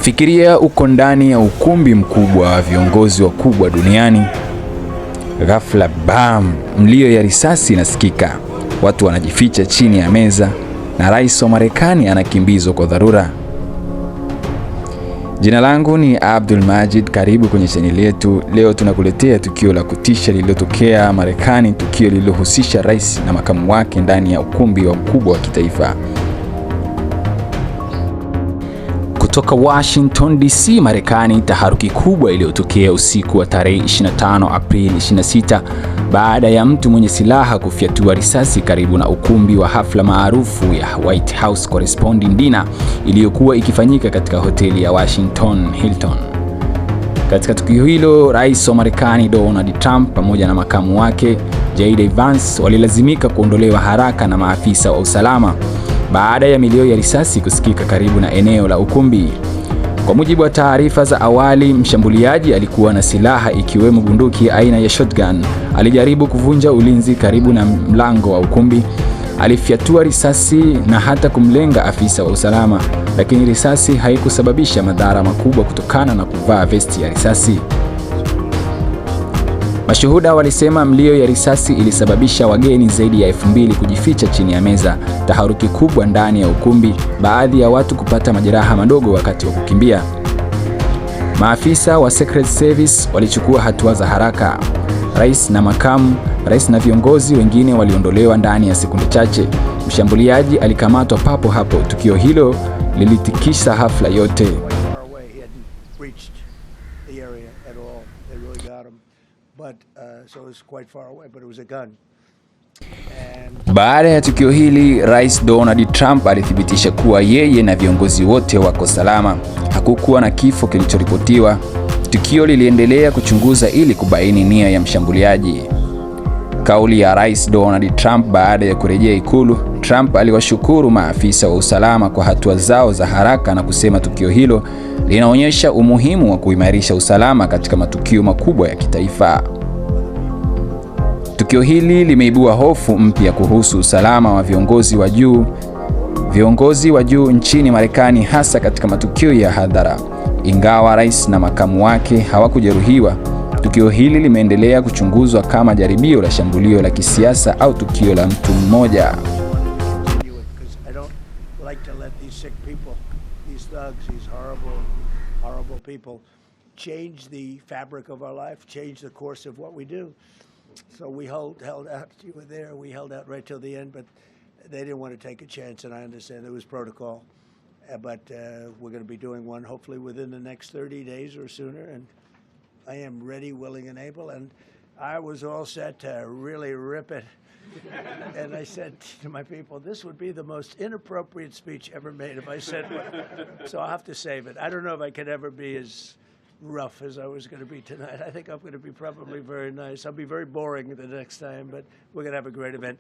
Fikiria uko ndani ya ukumbi mkubwa wa viongozi wakubwa duniani. Ghafla bam, mlio ya risasi inasikika. Watu wanajificha chini ya meza na rais wa Marekani anakimbizwa kwa dharura. Jina langu ni Abdul Majid, karibu kwenye chaneli yetu. Leo tunakuletea tukio la kutisha lililotokea Marekani, tukio lililohusisha rais na makamu wake ndani ya ukumbi wa mkubwa wa kitaifa. Kutoka Washington DC, Marekani, taharuki kubwa iliyotokea usiku wa tarehe 25 Aprili 26 baada ya mtu mwenye silaha kufyatua risasi karibu na ukumbi wa hafla maarufu ya White House Corresponding Dinner iliyokuwa ikifanyika katika hoteli ya Washington Hilton. Katika tukio hilo, rais wa Marekani Donald Trump pamoja na makamu wake JD Vance walilazimika kuondolewa haraka na maafisa wa usalama baada ya milio ya risasi kusikika karibu na eneo la ukumbi. Kwa mujibu wa taarifa za awali, mshambuliaji alikuwa na silaha ikiwemo bunduki aina ya shotgun. Alijaribu kuvunja ulinzi karibu na mlango wa ukumbi. Alifyatua risasi na hata kumlenga afisa wa usalama, lakini risasi haikusababisha madhara makubwa kutokana na kuvaa vesti ya risasi. Mashuhuda walisema mlio ya risasi ilisababisha wageni zaidi ya 2000 kujificha chini ya meza. Taharuki kubwa ndani ya ukumbi, baadhi ya watu kupata majeraha madogo wakati wa kukimbia. Maafisa wa Secret Service walichukua hatua za haraka. Rais na makamu, rais na viongozi wengine waliondolewa ndani ya sekunde chache. Mshambuliaji alikamatwa papo hapo. Tukio hilo lilitikisa hafla yote. Baada ya tukio hili, Rais Donald Trump alithibitisha kuwa yeye na viongozi wote wako salama. Hakukuwa na kifo kilichoripotiwa. Tukio liliendelea kuchunguza ili kubaini nia ya mshambuliaji. Kauli ya Rais Donald Trump baada ya kurejea ikulu. Trump aliwashukuru maafisa wa usalama kwa hatua zao za haraka na kusema tukio hilo linaonyesha umuhimu wa kuimarisha usalama katika matukio makubwa ya kitaifa. Tukio hili limeibua hofu mpya kuhusu usalama wa viongozi wa juu nchini Marekani, hasa katika matukio ya hadhara. Ingawa rais na makamu wake hawakujeruhiwa, tukio hili limeendelea kuchunguzwa kama jaribio la shambulio la kisiasa au tukio la mtu mmoja. So we held out. You were there. We held out right till the end, but they didn't want to take a chance, and I understand there was protocol. But we're going to be doing one hopefully within the next 30 days or sooner, and I am ready, willing, and able. And I was all set to really rip it. And I said to my people, this would be the most inappropriate speech ever made if I said one. So I'll have to save it. I don't know if I could ever be as rough as I was going to be tonight. I think I'm going to be probably very nice. I'll be very boring the next time, but we're going to have a great event.